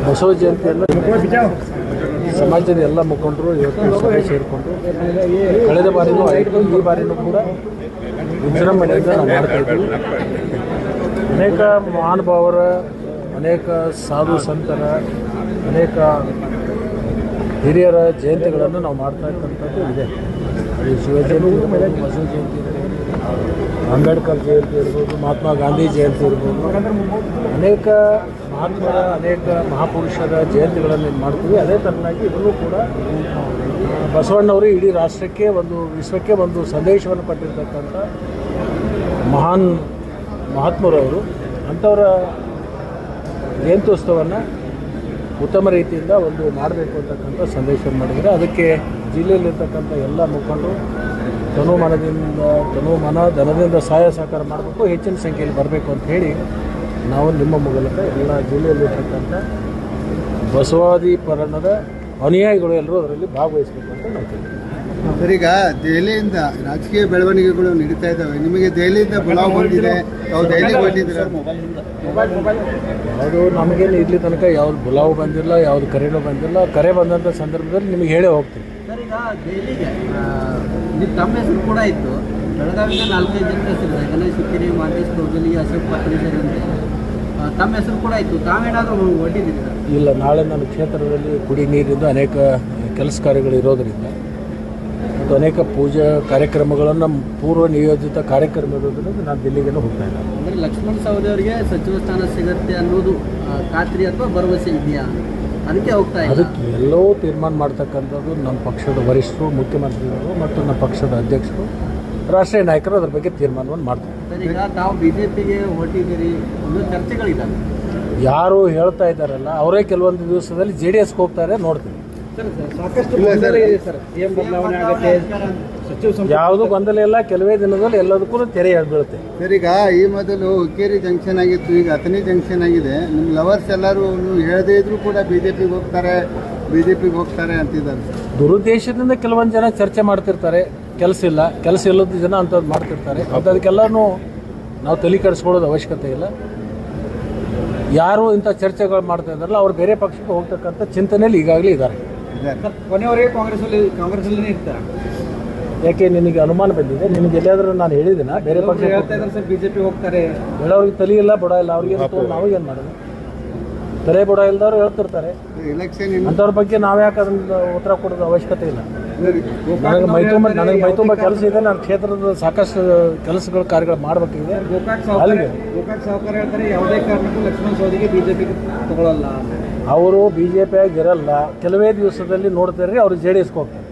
ಬಸವ ಜಯಂತಿಯನ್ನು ಸಮಾಜದ ಎಲ್ಲ ಮುಖಂಡರು ಇವತ್ತು ಸಭೆ ಸೇರಿಕೊಂಡು ಕಳೆದ ಬಾರಿನೂ ಆಯಿತು, ಈ ಬಾರಿನೂ ಕೂಡ ವಿಜೃಂಭಣೆಯಿಂದ ನಾವು ಮಾಡ್ತಾಯಿದ್ದೀವಿ. ಅನೇಕ ಮಹಾನುಭಾವರ, ಅನೇಕ ಸಾಧು ಸಂತರ, ಅನೇಕ ಹಿರಿಯರ ಜಯಂತಿಗಳನ್ನು ನಾವು ಮಾಡ್ತಾ ಇರ್ತಕ್ಕಂಥದ್ದು ಇದೆ. ಈ ಶಿವಜಯಂತಿ ಇರ್ಬೋದು, ಬಸವ ಜಯಂತಿ ಇರ್ಬೋದು, ಅಂಬೇಡ್ಕರ್ ಜಯಂತಿ ಇರ್ಬೋದು, ಮಹಾತ್ಮ ಗಾಂಧಿ ಜಯಂತಿ ಇರ್ಬೋದು, ಅನೇಕ ಮಹಾತ್ಮರ, ಅನೇಕ ಮಹಾಪುರುಷರ ಜಯಂತಿಗಳನ್ನು ಮಾಡ್ತೀವಿ. ಅದೇ ಥರನಾಗಿ ಇದನ್ನು ಕೂಡ ಬಸವಣ್ಣವರು ಇಡೀ ರಾಷ್ಟ್ರಕ್ಕೆ, ಒಂದು ವಿಶ್ವಕ್ಕೆ ಒಂದು ಸಂದೇಶವನ್ನು ಕೊಟ್ಟಿರ್ತಕ್ಕಂಥ ಮಹಾನ್ ಮಹಾತ್ಮರವರು. ಅಂಥವರ ಜಯಂತ್ಯೋತ್ಸವವನ್ನು ಉತ್ತಮ ರೀತಿಯಿಂದ ಒಂದು ಮಾಡಬೇಕು ಅಂತಕ್ಕಂಥ ಸಂದೇಶವನ್ನು ಮಾಡಿದರೆ, ಅದಕ್ಕೆ ಜಿಲ್ಲೆಯಲ್ಲಿರ್ತಕ್ಕಂಥ ಎಲ್ಲ ಮುಖಂಡರು ತನು ಮನ ಧನದಿಂದ ಸಹಾಯ ಸಹಕಾರ ಮಾಡಬೇಕು, ಹೆಚ್ಚಿನ ಸಂಖ್ಯೆಯಲ್ಲಿ ಬರಬೇಕು ಅಂತ ಹೇಳಿ ನಾವು ನಿಮ್ಮ ಮೂಲಕ ಎಲ್ಲ ಜಿಲ್ಲೆಯಲ್ಲಿರ್ತಕ್ಕಂಥ ಬಸವಾದಿ ಪರಣದ ಅನುಯಾಯಿಗಳು ಎಲ್ಲರೂ ಅದರಲ್ಲಿ ಭಾಗವಹಿಸಬೇಕು ಅಂತ ನಾವು ಕೇಳ್ತೀವಿ. ಸರ್, ಈಗ ದೆಹಲಿಯಿಂದ ರಾಜಕೀಯ ಬೆಳವಣಿಗೆಗಳು ನಡೀತಾ ಇದ್ದಾವೆ. ನಿಮಗೆ ದೆಹಲಿಯಿಂದ ಬುಲಾವ್ ಬಂದಿದೆ, ತಾವು ದೆಹಲಿಗೆ ಬಂದಿದ್ದೀರಾ? ಯಾವುದು ನಮಗೇನು ಇಲ್ಲಿ ತನಕ ಯಾವ್ದು ಬುಲಾವ್ ಬಂದಿಲ್ಲ, ಯಾವುದು ಕರೆನೂ ಬಂದಿಲ್ಲ. ಕರೆ ಬಂದಂಥ ಸಂದರ್ಭದಲ್ಲಿ ನಿಮಗೆ ಹೇಳೇ ಹೋಗ್ತೀವಿ. ಸರ್, ಈಗ ದೆಹಲಿಗೆ ತಮ್ಮ ಹೆಸರು ಕೂಡ ಇತ್ತು. ಬೆಳಗಾವಿಯಿಂದ 4-5 ಜನ ಹೆಸರಿದೆ. ಗಣೇಶ್ ಹುಕ್ಕೇರಿ, ಮಾದೇಶ್ ಕೌಜಲಿ, ಅಶೋಕ್ ಪಾತ್ರಿ ಸೇರಿದಂತೆ ತಮ್ಮ ಹೆಸರು ಕೂಡ ಇತ್ತು. ತಾವೇನಾದರೂ ಒಡ್ಡಿದ್ದೀರಿ? ಇಲ್ಲ, ನಾಳೆ ನನ್ನ ಕ್ಷೇತ್ರದಲ್ಲಿ ಕುಡಿ ನೀರಿಂದ ಅನೇಕ ಕೆಲಸ ಕಾರ್ಯಗಳು ಇರೋದರಿಂದ ಮತ್ತು ಅನೇಕ ಪೂಜಾ ಕಾರ್ಯಕ್ರಮಗಳನ್ನು ಪೂರ್ವ ನಿಯೋಜಿತ ಕಾರ್ಯಕ್ರಮ ಇರೋದ್ರಿಂದ ನಾನು ದಿಲ್ಲಿಗೆ ಹೋಗ್ತಾ ಇಲ್ಲ. ಅಂದರೆ ಲಕ್ಷ್ಮಣ ಸವದಿ ಅವರಿಗೆ ಸಚಿವ ಸ್ಥಾನ ಸಿಗುತ್ತೆ ಅನ್ನೋದು ಖಾತ್ರಿ ಅಥವಾ ಭರವಸೆ ಇದೆಯಾ? ಅದಕ್ಕೆ ಹೋಗ್ತಾ ಇಲ್ಲ. ಅದಕ್ಕೆ ಎಲ್ಲವೂ ತೀರ್ಮಾನ ಮಾಡ್ತಕ್ಕಂಥದ್ದು ನಮ್ಮ ಪಕ್ಷದ ವರಿಷ್ಠರು, ಮುಖ್ಯಮಂತ್ರಿಗಳು ಮತ್ತು ನಮ್ಮ ಪಕ್ಷದ ಅಧ್ಯಕ್ಷರು, ರಾಷ್ಟ್ರೀಯ ನಾಯಕರು ಅದ್ರ ಬಗ್ಗೆ ತೀರ್ಮಾನವನ್ನು ಮಾಡ್ತಾರೆ. ಸರ್, ಈಗ ತಾವು BJPಗೆ ಹೊರಟಿದ್ದೀರಿ ಅನ್ನೋ ಚರ್ಚೆಗಳಿದ್ದಾವೆ. ಯಾರು ಹೇಳ್ತಾ ಇದ್ದಾರಲ್ಲ ಅವರೇ ಕೆಲವೊಂದು ದಿವಸದಲ್ಲಿ JDSಗೆ ಹೋಗ್ತಾರೆ, ನೋಡ್ತೀವಿ. ಸಾಕಷ್ಟು ಯಾವುದು ಗೊಂದಲ ಇಲ್ಲ, ಕೆಲವೇ ದಿನದಲ್ಲಿ ಎಲ್ಲದಕ್ಕೂ ತೆರೆ ಬೀಳುತ್ತೆ. ಸರ್, ಈಗ ಈ ಮೊದಲು ಹುಕ್ಕೇರಿ ಜಂಕ್ಷನ್ ಆಗಿತ್ತು, ಈಗ ಅಥಣಿ ಜಂಕ್ಷನ್ ಆಗಿದೆ. ನಿಮ್ಮ ಲವರ್ಸ್ ಎಲ್ಲರೂ ಹೇಳದೇ ಇದ್ರು ಕೂಡ ಬಿಜೆಪಿಗೆ ಹೋಗ್ತಾರೆ ಅಂತಿದ್ದಾರೆ. ದುರುದ್ದೇಶದಿಂದ ಕೆಲವೊಂದು ಜನ ಚರ್ಚೆ ಮಾಡ್ತಿರ್ತಾರೆ. ಕೆಲಸ ಇಲ್ಲದ ಜನ ಅಂಥದ್ದು ಮಾಡ್ತಿರ್ತಾರೆ. ಅದಕ್ಕೆಲ್ಲನೂ ನಾವು ತಲೆ ಕೆಡಿಸ್ಕೊಳ್ಳೋದು ಅವಶ್ಯಕತೆ ಇಲ್ಲ. ಯಾರು ಇಂಥ ಚರ್ಚೆಗಳು ಮಾಡ್ತಾ ಇದ್ದಾರಲ್ಲ ಅವ್ರು ಬೇರೆ ಪಕ್ಷಕ್ಕೆ ಹೋಗ್ತಕ್ಕಂಥ ಚಿಂತನೆಯಲ್ಲಿ ಈಗಾಗಲೇ ಇದ್ದಾರೆ. ಕೊನೆಯವರೆಗೆ ಕಾಂಗ್ರೆಸ್ಸಲ್ಲಿ ಇರ್ತಾರೆ. ಯಾಕೆ ನಿನಗೆ ಅನುಮಾನ ಬಂದಿದೆ? ನಿನಗೆ ಎಲ್ಲಿಯಾದ್ರೂ ನಾನು ಹೇಳಿದ್ದೀನ ಬೇರೆ ಪಕ್ಷ ಬಿಜೆಪಿ ಹೋಗ್ತಾರೆ ಹೇಳೋರಿಗೆ ತಲೆ ಇಲ್ಲ, ಬುಡ ಇಲ್ಲ. ಅವ್ರಿಗೆ ನಾವು ಏನು ಮಾಡೋದು? ತಲೆ ಬುಡ ಇಲ್ದವ್ರು ಹೇಳ್ತಿರ್ತಾರೆ. ಎಲೆಕ್ಷನ್ ಅಂಥವ್ರ ಬಗ್ಗೆ ನಾವು ಯಾಕೆ ಅದನ್ನು ಉತ್ತರ ಕೊಡೋದು ಅವಶ್ಯಕತೆ ಇಲ್ಲ. ನನಗೆ ಮೈತುಂಬ ಕೆಲಸ ಇದೆ. ನನ್ನ ಕ್ಷೇತ್ರದ ಸಾಕಷ್ಟು ಕೆಲಸಗಳು ಕಾರ್ಯಗಳು ಮಾಡಬೇಕಿದೆ. ಅಲ್ಲಿಗೆ ಗೋಕಾಕ್ ಸಾವುಕಾರ ಹೇಳ್ತಾರೆ ಯಾವುದೇ ಕಾರಣಕ್ಕೂ ಲಕ್ಷ್ಮಣ ಸವದಿಗೆ ಬಿಜೆಪಿಗೆ ತಗೊಳ್ಳಲ್ಲ. ಅವರು BJPಯಾಗಿ ಇರಲ್ಲ. ಕೆಲವೇ ದಿವಸದಲ್ಲಿ ನೋಡ್ತಾರೆ ಅವ್ರು JDSಗೆ ಹೋಗ್ತಾರೆ.